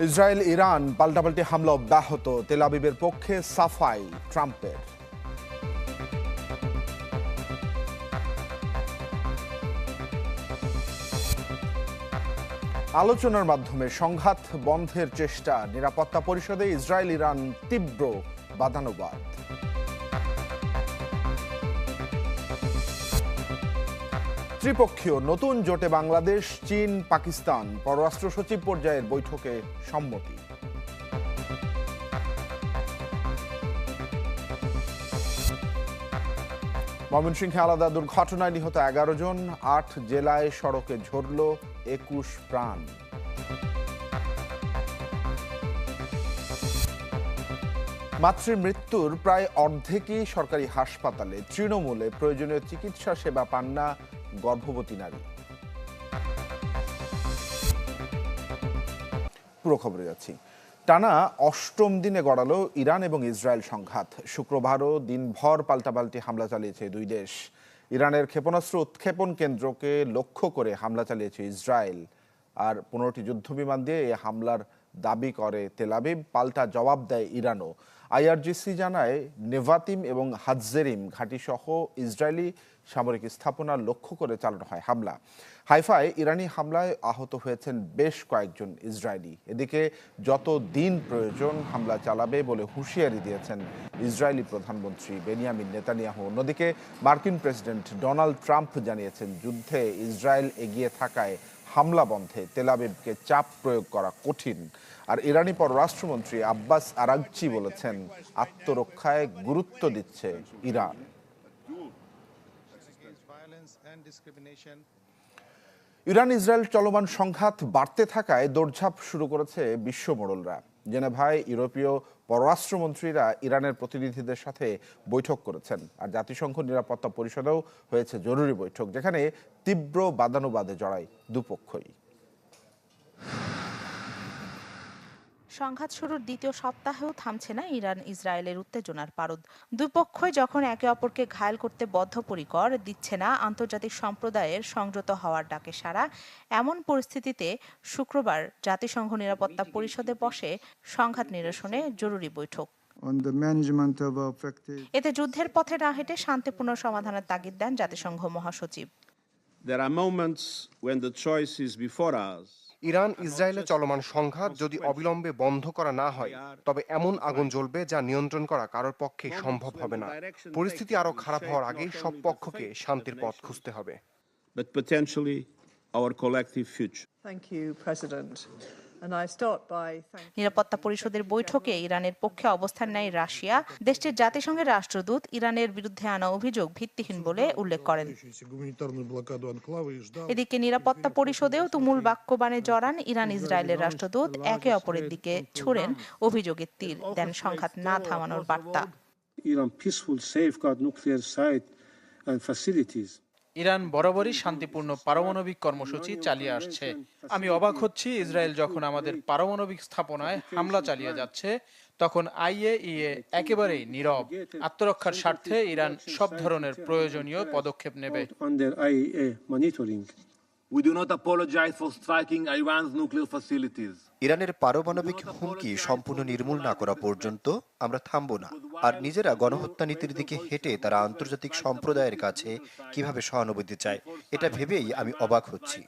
Israel Iran পাল্টাপাল্টি হামলা অব্যাহত, তেল আবিবের পক্ষে সাফাই ট্রাম্পের। আলোচনার মাধ্যমে সংঘাত বন্ধের চেষ্টা, নিরাপত্তা পরিষদে ইসরায়েল ইরান তীব্র বাদানুবাদ। ত্রিপক্ষীয় নতুন জোটে বাংলাদেশ, চীন, পাকিস্তান, পররাষ্ট্র সচিব পর্যায়ের বৈঠকে সম্মতি। ময়মনসিংহে আলাদা দুর্ঘটনায় নিহত 11 জন, 8 জেলায় সড়কে ঝরল 21 প্রাণ। মাতৃমৃত্যুর প্রায় অর্ধেকই সরকারি হাসপাতালে, তৃণমূলে প্রয়োজনীয় চিকিৎসা সেবা পান না গর্ভবতী নারী। পুরো খবরে যাচ্ছি। টানা 8ম দিনে গড়ালো ইরান এবং ইসরায়েল সংঘাত। শুক্রবারও দিনভর পাল্টাপাল্টি হামলা চালিয়েছে দুই দেশ। ইরানের ক্ষেপণাস্ত্র উৎক্ষেপণ কেন্দ্রকে লক্ষ্য করে হামলা চালিয়েছে ইসরায়েল, আর 15টি যুদ্ধবিমান দিয়ে এই হামলার দাবি করে তেল আবিব। পাল্টা জবাব দেয় ইরানও। আইআরজিসি জানায় নেভাতিম এবং হাতজেরিম ঘাঁটিসহ ইসরায়েলি সামরিক স্থাপনা লক্ষ্য করে চালানো হয় হামলা। হাইফায় ইরানি হামলায় আহত হয়েছেন বেশ কয়েকজন ইসরায়েলি। এদিকে যত দিন প্রয়োজন হামলা চালাবে বলে হুঁশিয়ারি দিয়েছেন ইসরায়েলি প্রধানমন্ত্রী বেনিয়ামিন নেতানিয়াহু। অন্যদিকে মার্কিন প্রেসিডেন্ট ডোনাল্ড ট্রাম্প জানিয়েছেন যুদ্ধে ইসরায়েল এগিয়ে থাকায় হামলা বন্ধে তেল আবিবকে চাপ প্রয়োগ করা কঠিন। আর ইরানি পররাষ্ট্রমন্ত্রী আব্বাস আরাগচি বলেছেন আত্মরক্ষায় গুরুত্ব দিচ্ছে ইরান। ইরান ইসরায়েল চলমান সংঘাত বাড়তে থাকায় দৌড়ঝাঁপ শুরু করেছে বিশ্ব মোড়লরা। জেনেভায় ইউরোপীয় পররাষ্ট্রমন্ত্রীরা ইরানের প্রতিনিধিদের সাথে বৈঠক করেছেন, আর জাতিসংঘ নিরাপত্তা পরিষদেও হয়েছে জরুরি বৈঠক, যেখানে তীব্র বাদানুবাদে জড়ায় দুপক্ষই। সংঘাত শুরুর দ্বিতীয় সপ্তাহেও থামছে না ইরান ইসরায়েলের উত্তেজনার পারদ। দুই পক্ষই যখন একে অপরকে ঘায়েল করতে বদ্ধপরিকর, দিচ্ছে না আন্তর্জাতিক সম্প্রদায়ের সংযত হওয়ার ডাকে সাড়া। এমন পরিস্থিতিতে শুক্রবার জাতিসংঘ নিরাপত্তা পরিষদে বসে সংঘাত নিরসনে জরুরি বৈঠক। এতে যুদ্ধের পথে না হেঁটে শান্তিপূর্ণ সমাধানের তাগিদ দেন জাতিসংঘ মহাসচিব। ইরান ইসরায়েলে চলমান সংঘাত যদি অবিলম্বে বন্ধ করা না হয়, তবে এমন আগুন জ্বলবে যা নিয়ন্ত্রণ করা কারোর পক্ষে সম্ভব হবে না। পরিস্থিতি আরো খারাপ হওয়ার আগেই সব পক্ষকে শান্তির পথ খুঁজতে হবে। নিরাপত্তা পরিষদের বৈঠকে ইরানের পক্ষে অবস্থান নেয় রাশিয়া। দেশটির জাতিসংঘের রাষ্ট্রদূত ইরানের বিরুদ্ধে আনা অভিযোগ ভিত্তিহীন বলে উল্লেখ করেন। এদিকে নিরাপত্তা পরিষদেও তুমুল বাক্যবাণে জড়ান ইরান ইসরায়েলের রাষ্ট্রদূত। একে অপরের দিকে ছুড়েন অভিযোগের তীর, দেন সংঘাত না থামানোর বার্তা। ইরান বরাবরই শান্তিপূর্ণ পারমাণবিক কর্মসূচি চালিয়ে আসছে। আমি অবাক হচ্ছি ইসরায়েল যখন আমাদের পারমাণবিক স্থাপনায় হামলা চালিয়ে যাচ্ছে তখন আইএইএ একেবারেই নীরব। আত্মরক্ষার স্বার্থে ইরান সব ধরনের প্রয়োজনীয় পদক্ষেপ নেবে। ইরানের পারমাণবিক হুমকি সম্পূর্ণ নির্মূল না করা পর্যন্ত আমরা থামব না। আর নিজেরা গণহত্যা নীতির দিকে হেঁটে তারা আন্তর্জাতিক সম্প্রদায়ের কাছে কিভাবে সহানুভূতি চায়, এটা ভেবেই আমি অবাক হচ্ছি।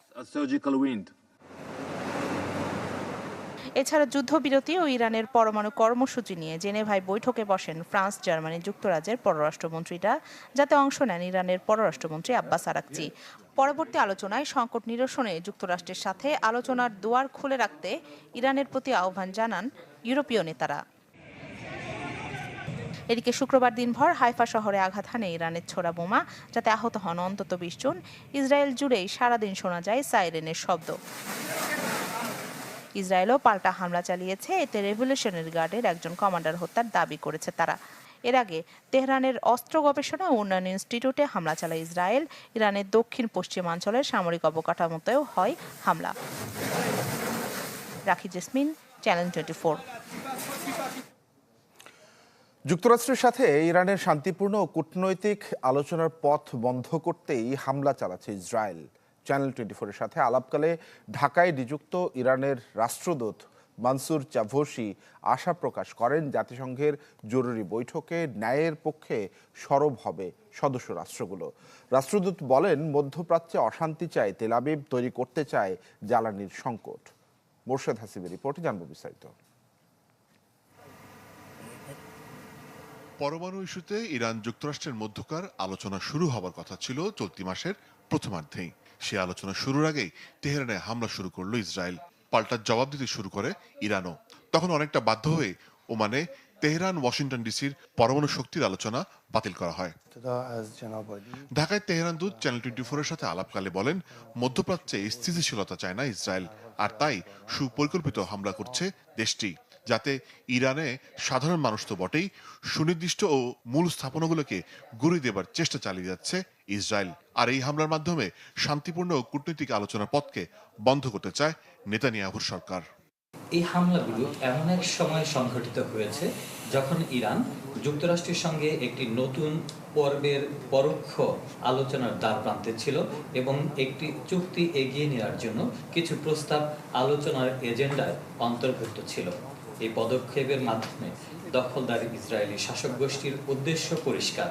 এছাড়া যুদ্ধবিরতি ও ইরানের পরমাণু কর্মসূচি নিয়ে জেনেভায় বৈঠকে বসেন ফ্রান্স, জার্মানি, যুক্তরাজ্যের পররাষ্ট্রমন্ত্রীরা, যাতে অংশ নেন ইরানের পররাষ্ট্রমন্ত্রী আব্বাস আরাগচি। পরবর্তী আলোচনায় সংকট নিরসনে যুক্তরাষ্ট্রের সাথে আলোচনার দুয়ার খুলে রাখতে ইরানের প্রতি আহ্বান জানান ইউরোপীয় নেতারা। এদিকে শুক্রবার দিনভর হাইফা শহরে আঘাত হানে ইরানের ছোড়া বোমা, যাতে আহত হন অন্তত 20 জন। ইসরায়েল জুড়েই সারাদিন শোনা যায় সাইরেনের শব্দ। ইসরায়েলও পাল্টা হামলা চালিয়েছে। এতে রেভলিউশনারি গার্ডের একজন কমান্ডার হত্যার দাবি করেছে তারা। এর আগে তেহরানের অস্ত্র গবেষণা ও উন্নয়ন ইনস্টিটিউটে হামলা চালায় ইসরায়েল। ইরানের দক্ষিণ পশ্চিমাঞ্চলের সামরিক অবকাঠামোতেও হয় হামলা। রাখি জেসমিন, চ্যানেল 24। যুক্তরাষ্ট্রের সাথে ইরানের শান্তিপূর্ণ ও কূটনৈতিক আলোচনার পথ বন্ধ করতেই হামলা চালাচ্ছে ইসরায়েল। চ্যানেল 24-এর সাথে আলাপকালে ঢাকায় নিযুক্ত ইরানের রাষ্ট্রদূত মানসুর চাভোসি আশা প্রকাশ করেন জাতিসংঘের জরুরি বৈঠকে ন্যায়ের পক্ষে সরব হবে সদস্য রাষ্ট্রগুলো। রাষ্ট্রদূত বলেন, মধ্যপ্রাচ্যে অশান্তি চায় তেল আবিব, তৈরি করতে চায় জ্বালানির সংকট। মোর্শেদ হাসিবের রিপোর্টে জানবো বিস্তারিত। পরমাণু ইস্যুতে ইরান যুক্তরাষ্ট্রের মধ্যকার আলোচনা শুরু হবার কথা ছিল চলতি মাসের প্রথমার্ধেই। সে আলোচনা শুরুর আগেই তেহরানে হামলা শুরু করলো ইসরায়েল। পাল্টা জবাব দিতে শুরু করে ইরানও। তখন অনেকটা বাধ্য হয়ে ওমানে তেহরান ওয়াশিংটন ডিসির পরমাণু শক্তির আলোচনা বাতিল করা হয়। ঢাকায় তেহরান দূত চ্যানেল 24-এর সাথে আলাপকালে বলেন, মধ্যপ্রাচ্যে স্থিতিশীলতা চায় না ইসরায়েল, আর তাই সুপরিকল্পিত হামলা করছে দেশটি, যাতে ইরানে সাধারণ মানুষ তো বটেই, সুনির্দিষ্ট ও মূল স্থাপনাগুলোকে গুঁড়িয়ে দেবার চেষ্টা চালিয়ে যাচ্ছে ইসরায়েল। আর এই হামলার মাধ্যমে শান্তিপূর্ণ ও কূটনৈতিক আলোচনার পথকে বন্ধ করতে চায় নেতানিয়াহুর সরকার। এই হামলাগুলো এমন এক সময় সংঘটিত হয়েছে যখন ইরান যুক্তরাষ্ট্রের সঙ্গে একটি নতুন পর্বের পরোক্ষ আলোচনার দ্বারপ্রান্তে ছিল এবং একটি চুক্তি এগিয়ে নেওয়ার জন্য কিছু প্রস্তাব আলোচনার এজেন্ডায় অন্তর্ভুক্ত ছিল। এই পদক্ষেপের মাধ্যমে দখলদার ইসরায়েলি শাসক গোষ্ঠীর উদ্দেশ্য পরিষ্কার: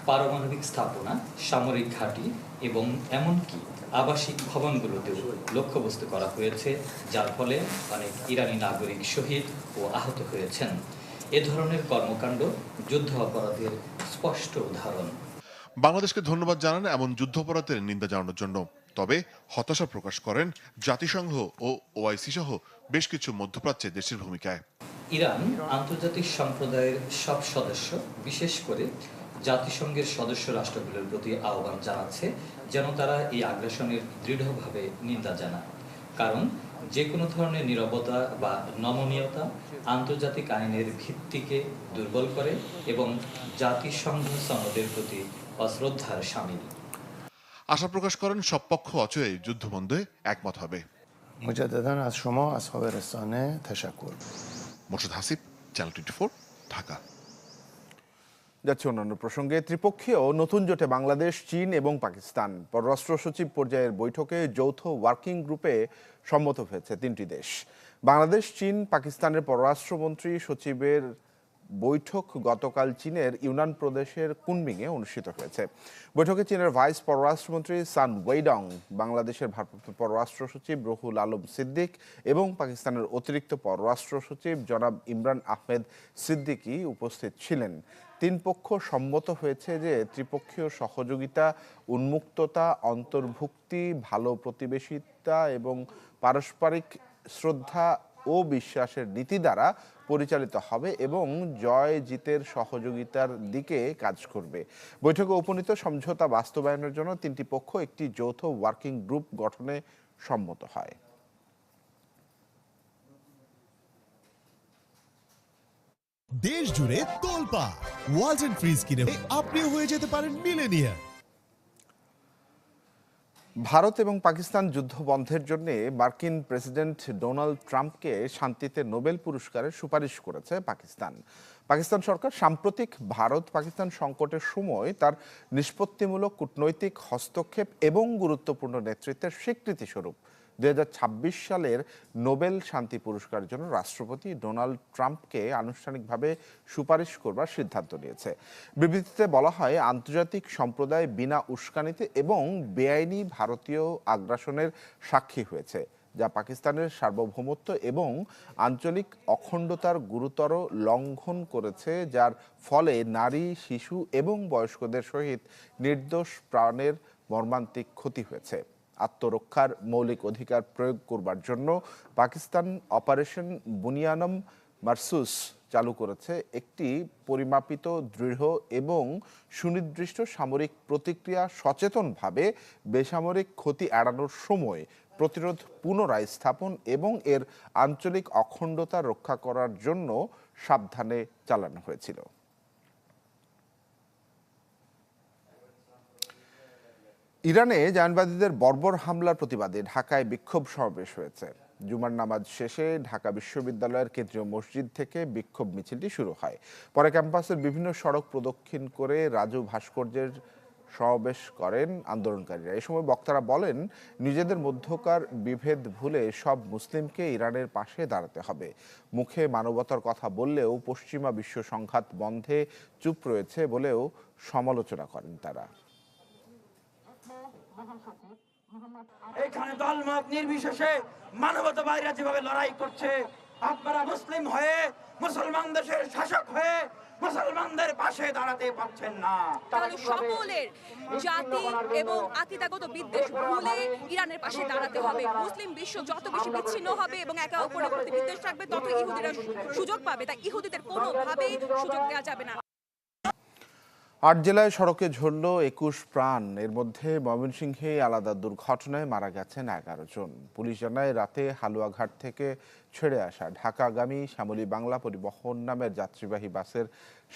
পারমাণবিক স্থাপনা, সামরিক ঘাঁটি এবং এমনকি আবাসিক ভবনগুলোতেও লক্ষ্যবস্তু করা হয়েছে, যার ফলে অনেক ইরানি নাগরিক শহীদ ও আহত হয়েছেন। এ ধরনের কর্মকাণ্ড যুদ্ধ অপরাধের স্পষ্ট উদাহরণ। বাংলাদেশকে ধন্যবাদ জানান এমন যুদ্ধাপরাধের নিন্দা জানানোর জন্য, তবে হতাশা প্রকাশ করেন জাতিসংঘ ও ওআইসি সহ বেশ কিছু মধ্যপ্রাচ্যের দেশের ভূমিকায়। ইরান আন্তর্জাতিক সম্প্রদায়ের সব সদস্য, বিশেষ করে জাতিসংঘের সদস্য রাষ্ট্রগুলোর প্রতি আহ্বান জানাচ্ছে যেন তারা এই আগ্রাসনের দৃঢ়ভাবে নিন্দা জানায়। কারণ যে কোনো ধরনের নীরবতা বা নমনীয়তা আন্তর্জাতিক আইনের ভিত্তিকে দুর্বল করে এবং জাতিসংঘ সনদের প্রতি অশ্রদ্ধার শামিল। আশা প্রকাশ করেন সব পক্ষ অচেয় যুদ্ধবন্ধে একমত হবে। مجددا از شما اصحاب رسانه تشکر. মোর্শেদ হাসিব, চ্যানেল 24, ঢাকা। যাচ্ছে অন্যান্য প্রসঙ্গে। ত্রিপক্ষীয় নতুন জোটে বাংলাদেশ, চীন এবং পাকিস্তান পররাষ্ট্র সচিব পর্যায়ের বৈঠকে যৌথ ওয়ার্কিং গ্রুপে সম্মত হয়েছে তিনটি দেশ। বাংলাদেশ, চীন, পাকিস্তানের পররাষ্ট্রমন্ত্রী সচিবের বৈঠক গতকাল চীনের ইউনান প্রদেশের কুনমিংয়ে অনুষ্ঠিত হয়েছে। বৈঠকে চীনের ভাইস পররাষ্ট্রমন্ত্রী সান ওয়েডং, বাংলাদেশের ভারপ্রাপ্ত পররাষ্ট্র সচিব রুহুল আলম সিদ্দিক এবং পাকিস্তানের অতিরিক্ত পররাষ্ট্র সচিব জনাব ইমরান আহমেদ সিদ্দিকী উপস্থিত ছিলেন। তিন পক্ষ সম্মত হয়েছে যে ত্রিপক্ষীয় সহযোগিতা উন্মুক্ততা, অন্তর্ভুক্তি, ভালো প্রতিবেশিতা এবং পারস্পরিক শ্রদ্ধা ও বিশ্বাসের নীতি দ্বারা পরিচালিত হবে এবং জয় জিতের সহযোগিতার দিকে কাজ করবে। বৈঠকে উপনীত সমঝোতা বাস্তবায়নের জন্য তিনটি পক্ষ একটি যৌথ ওয়ার্কিং গ্রুপ গঠনে সম্মত হয়। দেশ জুড়ে তোলপা ওয়ালটন ফ্রিজ কিনে আপনিও হয়ে যেতে পারেন মিলেনিয়ার। ভারত এবং পাকিস্তান যুদ্ধ বন্ধের জন্য মার্কিন প্রেসিডেন্ট ডোনাল্ড ট্রাম্পকে শান্তিতে নোবেল পুরস্কারের সুপারিশ করেছে পাকিস্তান। পাকিস্তান সরকার সাম্প্রতিক ভারত পাকিস্তান সংকটের সময় তার নিষ্পত্তিমূলক কূটনৈতিক হস্তক্ষেপ এবং গুরুত্বপূর্ণ নেতৃত্বের স্বীকৃতি স্বরূপ 2026 সালের নোবেল শান্তি পুরস্কারের জন্য রাষ্ট্রপতি ডোনাল্ড ট্রাম্পকে আনুষ্ঠানিকভাবে সুপারিশ করবার সিদ্ধান্ত নিয়েছে। বিবৃতিতে বলা হয়, আন্তর্জাতিক সম্প্রদায় বিনা উস্কানিতে এবং বেআইনি ভারতীয় আগ্রাসনের সাক্ষী হয়েছে, যা পাকিস্তানের সার্বভৌমত্ব এবং আঞ্চলিক অখণ্ডতার গুরুতর লঙ্ঘন করেছে, যার ফলে নারী, শিশু এবং বয়স্কদের সহিত নির্দোষ প্রাণের মর্মান্তিক ক্ষতি হয়েছে। আত্মরক্ষার মৌলিক অধিকার প্রয়োগ করবার জন্য পাকিস্তান অপারেশন বুনিয়ানম মারসুস চালু করেছে, একটি পরিমাপিত, দৃঢ় এবং সুনির্দিষ্ট সামরিক প্রতিক্রিয়া সচেতনভাবে বেসামরিক ক্ষতি এড়ানোর সময় প্রতিরোধ পুনরায় স্থাপন এবং এর আঞ্চলিক অখণ্ডতা রক্ষা করার জন্য সাবধানে চালানো হয়েছিল। ইরানে জায়নবাদীদের বর্বর হামলার প্রতিবাদে ঢাকায় বিক্ষোভ সমাবেশ হয়েছে। জুমার নামাজ শেষে ঢাকা বিশ্ববিদ্যালয়ের কেন্দ্রীয় মসজিদ থেকে বিক্ষোভ মিছিলটি শুরু হয়। পরে ক্যাম্পাসের বিভিন্ন সড়ক প্রদক্ষিণ করে রাজু ভাস্কর্যের সমাবেশ করেন আন্দোলনকারীরা। এই সময় বক্তারা বলেন, নিজেদের মধ্যকার বিভেদ ভুলে সব মুসলিমকে ইরানের পাশে দাঁড়াতে হবে। মুখে মানবতার কথা বললেও পশ্চিমা বিশ্ব সংঘাত বন্ধে চুপ রয়েছে বলেও সমালোচনা করেন তারা। এখানে দলমত নির্বিশেষে মানবতাবাদীরা যেভাবে লড়াই করছে, আপনারা মুসলিম হয়ে মুসলমান দেশের শাসক হয়ে মুসলমানদের পাশে দাঁড়াতে পারছেন না। তাহলে সকলের জাতি এবং আকিদাগত বিদ্বেষ ভুলে ইরানের পাশে দাঁড়াতে হবে। মুসলিম বিশ্ব যত বেশি বিচ্ছিন্ন হবে এবং একে অপরের প্রতি বিদ্বেষ রাখবে, তত ইহুদিরা সুযোগ পাবে। তাই ইহুদিদের কোনোভাবেই সুযোগ দেওয়া যাবে না। ৮ জেলায় সড়কে ঝরল ২১ প্রাণ। এর মধ্যে ময়মনসিংহে আলাদা দুর্ঘটনায় মারা গেছেন ১১ জন। পুলিশ জানায়, রাতে হালুয়াঘাট থেকে ছেড়ে আসা ঢাকাগামী শ্যামলী বাংলা পরিবহন নামের যাত্রীবাহী বাসের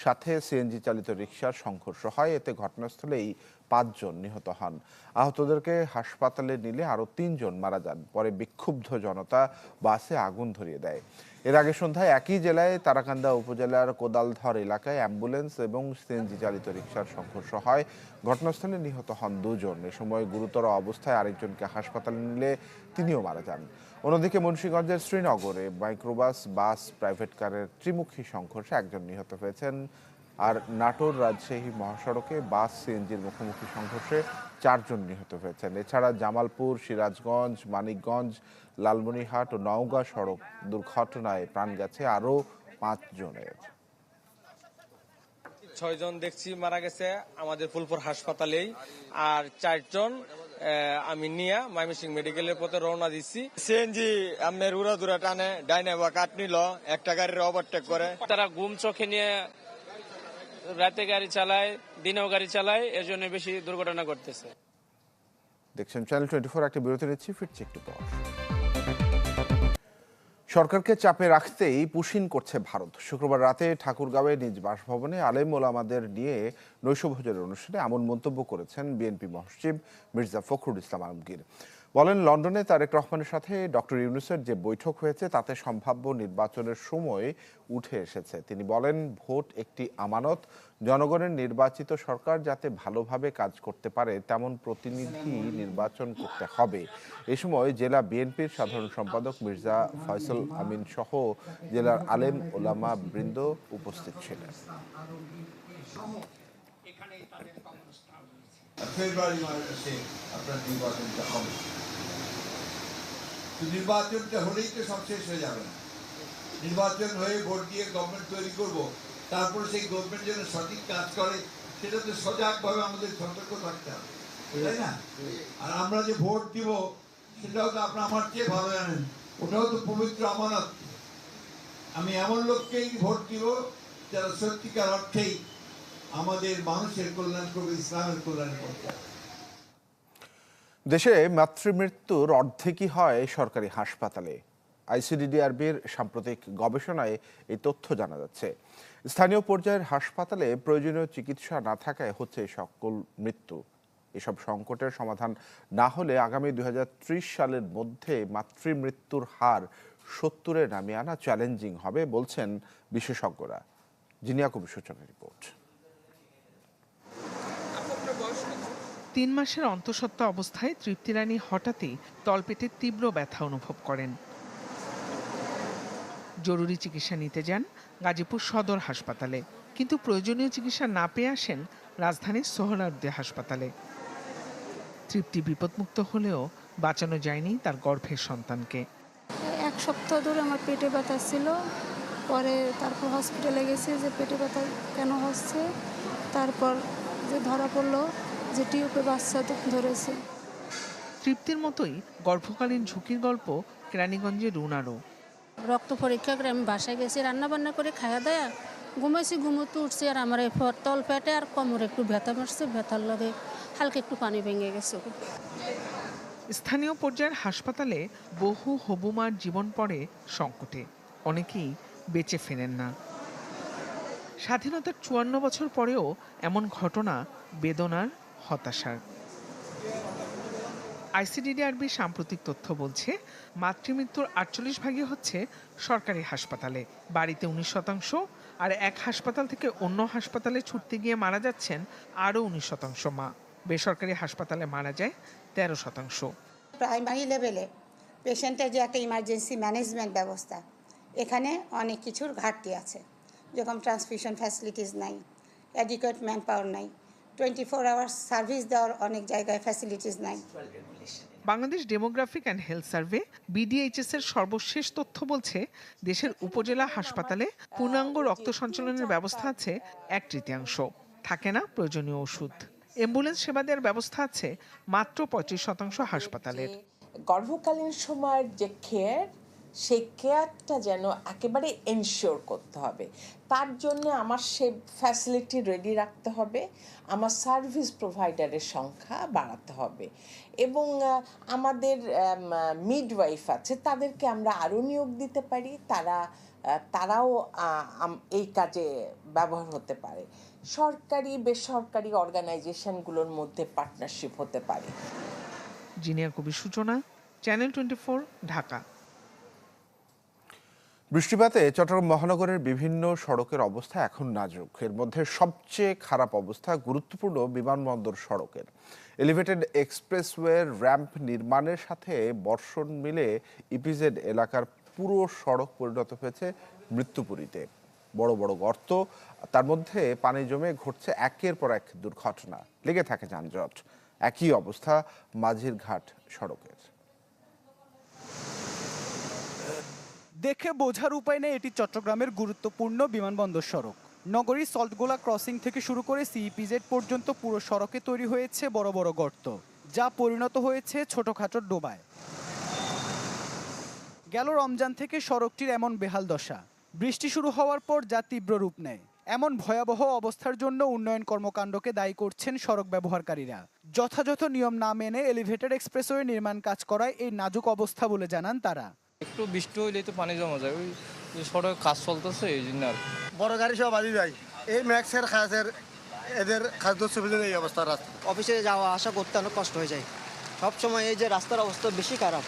সাথে সিএনজি চালিত রিকশার সংঘর্ষ হয়। এতে ঘটনাস্থলেই ৫ জন নিহত হন। আহতদেরকে হাসপাতালে নিলে আরও ৩ জন মারা যান। পরে বিক্ষুব্ধ জনতা বাসে আগুন ধরিয়ে দেয়। এর আগে সন্ধ্যায় একই জেলায় তারাকান্দা উপজেলার কোদালধর এলাকায় অ্যাম্বুলেন্স এবং সিএনজি চালিত রিকশার সংঘর্ষ হয়। ঘটনাস্থলে নিহত হন ২ জন। এ সময় গুরুতর অবস্থায় আরেকজনকে হাসপাতালে নিলে তিনিও মারা যান। অন্যদিকে মুন্সিগঞ্জের শ্রীনগরে মাইক্রোবাস বাস প্রাইভেট কারের ত্রিমুখী সংঘর্ষে ১ জন নিহত হয়েছেন। আর নাটোর রাজশাহী মহাসড়কে বাস সিএনজির মুখোমুখি সংঘর্ষে ৪ জন নিহত হয়েছেন। এছাড়া জামালপুর, সিরাজগঞ্জ, মানিকগঞ্জ, লালমনিরহাট ও নওগাঁ সড়ক দুর্ঘটনায় প্রাণ গেছে আরও ৫ জনের। ৬ জন দেখছি মারা গেছে আমাদের ফুলপুর হাসপাতালেই, আর ৪ জন আমি নিয়ে ময়মনসিংহ মেডিকেলের পথে রওনা দিচ্ছি। সিএনজি আপনার উড়াদুরা টানে ডাইনে বা কাট নিল, একটা গাড়ির ওভারটেক করে। তারা ঘুম চোখে নিয়ে রাতে গাড়ি চালায়, দিনেও গাড়ি চালায়, এর জন্য বেশি দুর্ঘটনা ঘটতেছে। দেখছেন চ্যানেল 24। একটা বিরতি নিচ্ছি, ফিরছি একটু পর। সরকারকে চাপে রাখতেই পুশিন করছে ভারত। শুক্রবার রাতে ঠাকুরগাঁওয়ে নিজ বাসভবনে আলেম ওলামাদের নিয়ে নৈশভোজের অনুষ্ঠানে এমন মন্তব্য করেছেন বিএনপি মহাসচিব মির্জা ফখরুল ইসলাম আলমগীর। বলেন, লন্ডনে তারেক রহমানের সাথে ডক্টর ইউনূসের যে বৈঠক হয়েছে তাতে সম্ভাব্য নির্বাচনের সময় উঠে এসেছে। তিনি বলেন, ভোট একটি আমানত। জনগণের নির্বাচিত সরকার যাতে ভালোভাবে কাজ করতে পারে তেমন প্রতিনিধি নির্বাচন করতে হবে। এ সময় জেলা বিএনপির সাধারণ সম্পাদক মির্জা ফয়সল আমিন সহ জেলার আলেম ওলামা বৃন্দ উপস্থিত ছিলেন। ফেব্রুয়ারি মাসে আপনার নির্বাচনটা হবে, তো নির্বাচনটা হলেই তো সব শেষ হয়ে যাবে না। নির্বাচন হয়ে ভোট দিয়ে গভর্নমেন্ট তৈরি করব, তারপরে সেই গভর্নমেন্ট যেন সঠিক কাজ করে সেটা তো সজাগভাবে আমাদের সতর্ক থাকতে হবে, তাই না? আর আমরা যে ভোট দিব সেটাও তো আপনার আমার চেয়ে ভালো জানেন, ওটাও তো পবিত্র আমানত। আমি এমন লোককেই ভোট দিব যারা সত্যিকার অর্থেই আমাদের মানুষের কল্যাণ করবে, ইসলামের কল্যাণ করবে। দেশে মাতৃমৃত্যুর অর্ধেকই হয় সরকারি হাসপাতালে। আইসিডিডিআরবির সাম্প্রতিক গবেষণায় এই তথ্য জানা যাচ্ছে। স্থানীয় পর্যায়ের হাসপাতালে প্রয়োজনীয় চিকিৎসা না থাকায় হচ্ছে সকল মৃত্যু। এসব সংকটের সমাধান না হলে আগামী 2030 সালের মধ্যে মাতৃমৃত্যুর হার 70-এ নামিয়ে আনা চ্যালেঞ্জিং হবে বলছেন বিশেষজ্ঞরা। জিনিয়া কবি সূচনার রিপোর্ট। ৩ মাসের অন্তঃসত্ত্বা অবস্থায় তৃপ্তি রানী হঠাৎই তলপেটে তীব্র ব্যথা অনুভব করেন। জরুরি চিকিৎসা নিতে যান গাজীপুর সদর হাসপাতালে, কিন্তু প্রয়োজনীয় চিকিৎসা না পেয়ে আসেন রাজধানীর সোহরাওয়ার্দী হাসপাতালে। তৃপ্তি বিপদমুক্ত হলেও বাঁচানো যায়নি তার গর্ভের সন্তানকে। 1 সপ্তাহ ধরে আমার পেটে ব্যথা ছিল, পরে তারপর হসপিটালে গেছি যে পেটে ব্যথা কেন হচ্ছে, তারপর যে ধরা পড়লো যে টিউবে বাচ্চা ধরেছে। তৃপ্তির মতোই গর্ভকালীন ঝুঁকির গল্প কেরানীগঞ্জে রুনারও। রক্ত পরীক্ষা করে আমি বাসায় গেছি, রান্না বান্না করে খাওয়া দাওয়া ঘুমাইছি, ঘুমোতে উঠছি, আর আমার এই তল পেটে আর কোমরে একটু ব্যথা মারছে, ব্যথার লগে হালকা একটু পানি ভেঙে গেছে। স্থানীয় পর্যায়ের হাসপাতালে বহু হবুমার জীবন পড়ে সংকটে, অনেকেই বেঁচে ফেরেন না। স্বাধীনতার 54 বছর পরেও এমন ঘটনা বেদনার, হতাশার। আইসিডিডিআরবির সাম্প্রতিক তথ্য বলছে, মাতৃমৃত্যুর 48 ভাগই হচ্ছে সরকারি হাসপাতালে, বাড়িতে 19%, আর এক হাসপাতাল থেকে অন্য হাসপাতালে ছুটতে গিয়ে মারা যাচ্ছেন আরও 19% মা। বেসরকারি হাসপাতালে মারা যায় 13%। প্রাইমারি লেভেলে পেশেন্টের যে একটা ইমার্জেন্সি ম্যানেজমেন্ট ব্যবস্থা, এখানে অনেক কিছুর ঘাটতি আছে। যেরকম ট্রান্সফিউশন ফ্যাসিলিটিস নাই, অ্যাডিকুয়েট ম্যান পাওয়ার নাই, 24 আওয়ার্স সার্ভিস দেওয়ার অনেক জায়গায় ফ্যাসিলিটিস নাই। Bangladesh demographic and health survey BDHS এর সর্বশেষ তথ্য বলছে দেশের উপজেলা হাসপাতালে পূর্ণাঙ্গ রক্ত সঞ্চালনের ব্যবস্থা আছে 1/3, থাকে না প্রয়োজনীয় ওষুধ। অ্যাম্বুলেন্স সেবা দেওয়ার ব্যবস্থা আছে মাত্র 35% হাসপাতালের। গর্ভকালীন সময়ের যে কেয়ার, সেই কেয়ারটা যেন একেবারে এনশিওর করতে হবে। তার জন্য আমার সে ফ্যাসিলিটি রেডি রাখতে হবে, আমার সার্ভিস প্রোভাইডারের সংখ্যা বাড়াতে হবে এবং আমাদের মিডওয়াইফ আছে তাদেরকে আমরা আরও নিয়োগ দিতে পারি, তারাও এই কাজে ব্যবহার হতে পারে। সরকারি বেসরকারি অর্গানাইজেশনগুলোর মধ্যে পার্টনারশিপ হতে পারে। জিনিয়া কবির সূচনা, চ্যানেল 24, ঢাকা। বৃষ্টিপাতে চট্টগ্রাম মহানগরের বিভিন্ন সড়কের অবস্থা এখন নাজুক। এর মধ্যে সবচেয়ে খারাপ অবস্থা গুরুত্বপূর্ণ বিমানবন্দর সড়কের। এলিভেটেড এক্সপ্রেসওয়ের র্যাম্প নির্মাণের সাথে বর্ষণ মিলে ইপিজেড এলাকার পুরো সড়ক পরিণত হয়েছে মৃত্যুপুরীতে। বড় বড় গর্ত, তার মধ্যে পানি জমে ঘটছে একের পর এক দুর্ঘটনা, লেগে থাকে যানজট। একই অবস্থা মাঝিরঘাট সড়কের। দেখে বোঝার উপায় নেই এটি চট্টগ্রামের গুরুত্বপূর্ণ বিমানবন্দর সড়ক। নগরীর সল্টগোলা ক্রসিং থেকে শুরু করে সিইপিজেড পর্যন্ত পুরো সড়কে তৈরি হয়েছে বড় বড় গর্ত, যা পরিণত হয়েছে ছোটখাটো ডোবায়। গেল রমজান থেকে সড়কটির এমন বেহাল দশা। বৃষ্টি শুরু হওয়ার পর যা তীব্র রূপ নেয়। এমন ভয়াবহ অবস্থার জন্য উন্নয়ন কর্মকাণ্ডকে দায়ী করছেন সড়ক ব্যবহারকারীরা। যথাযথ নিয়ম না মেনে এলিভেটেড এক্সপ্রেসওয়ে নির্মাণ কাজ করায় এই নাজুক অবস্থা বলে জানান তারা। একটু বৃষ্টি হইলেই তো পানি জমা যায়, ওই সড়কে কাজ চলতেছে এই জন্য। আর বড় গাড়ি সব বাজি যায়, এই ম্যাক্সের খাসের এদের খাদ্য সুবিধা এই অবস্থা। রাস্তা অফিসে যাওয়া আসা করতে অনেক কষ্ট হয়ে যায় সবসময়, এই যে রাস্তার অবস্থা বেশি খারাপ।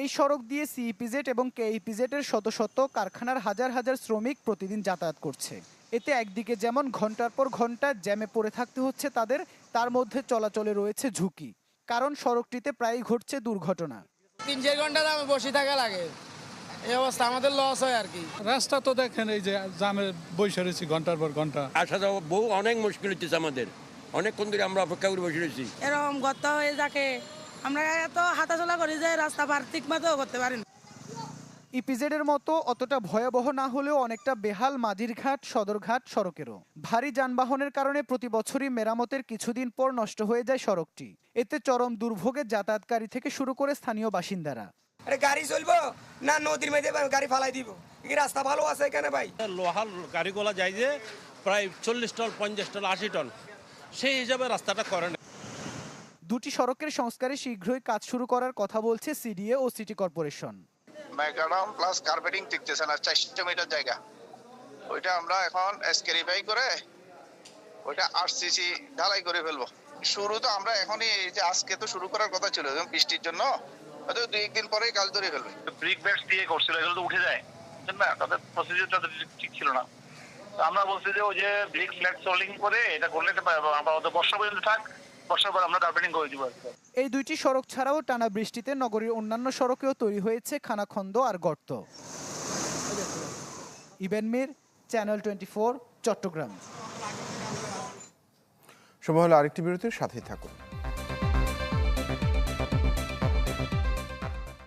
এই সড়ক দিয়ে সিইপিজেড এবং কেইপিজেড এর শত শত কারখানার হাজার হাজার শ্রমিক প্রতিদিন যাতায়াত করছে। এতে একদিকে যেমন ঘন্টার পর ঘন্টা জ্যামে পড়ে থাকতে হচ্ছে তাদের, তার মধ্যে চলাচলে রয়েছে ঝুঁকি, কারণ সড়কটিতে প্রায়ই ঘটছে দুর্ঘটনা। 3-4 ঘন্টা দামে বসে থাকা লাগে, এই অবস্থা আমাদের লস হয় আর কি। রাস্তা তো দেখেন, এই যে জামে বসে রয়েছি ঘন্টার পর ঘন্টা, আসা যাওয়া বহু অনেক মুশকিল হচ্ছে আমাদের। অনেকক্ষণ ধরে আমরা অপেক্ষা করে বসে রয়েছি। এরকম গর্ত হয়ে যাকে আমরা এত হাঁটাচলা করি যে রাস্তা পার ঠিক মতো করতে পারি না। ইপিজেড এর মতো অতটা ভয়াবহ না হলেও অনেকটা বেহাল মাঝিরঘাট সদরঘাট সড়কেরও। ভারী যানবাহনের কারণে প্রতি বছরই মেরামতের কিছুদিন পর নষ্ট হয়ে যায় সড়কটি। এতে চরম দুর্ভোগে যাতায়াতকারী থেকে শুরু করে স্থানীয় বাসিন্দারা। আরে গাড়ি চলবো না নদীর মধ্যে গাড়ি ফালাই দিব, কি রাস্তা ভালো আছে এখানে ভাই? লোহার গাড়িগুলা যায় যে প্রায় 40 টন 50 টন 80 টন, সেই হিসাবে রাস্তাটা করে না। দুটি সড়কের সংস্কারে শীঘ্রই কাজ শুরু করার কথা বলছে সিডিএ ও সিটি কর্পোরেশন। ম্যাকডাম প্লাস কার্পেটিং টিকতেছে না, 400 মিটার জায়গা, ওইটা আমরা এখন স্কেরিফাই করে ওইটা আরসিসি ঢালাই করে ফেলবো। শুরু তো আমরা এখনই, এই যে আজকে তো শুরু করার কথা ছিল, বৃষ্টির জন্য হয়তো 2-1 দিন পরেই কাজ ধরে ফেলবে। ব্রিক ব্যাটস দিয়ে করছিল, এগুলো তো উঠে যায় না, তাদের প্রসিডিউরটা ঠিক ছিল না। তো আমরা বলছি যে ওই যে ব্রিক ফ্ল্যাট সোলিং করে এটা করলে আমরা বর্ষা পর্যন্ত থাক, বর্ষার পর আমরা কার্পেটিং করে দিব। এই দুইটি সড়ক ছাড়াও টানা বৃষ্টিতে নগরীর অন্যান্য সড়কেও তৈরি হয়েছে খানাখন্দ আর গর্ত। ইবেন মির, চ্যানেল 24, চট্টগ্রাম। সময় হলো আরেকটি বিরতির সাথেই থাকুন।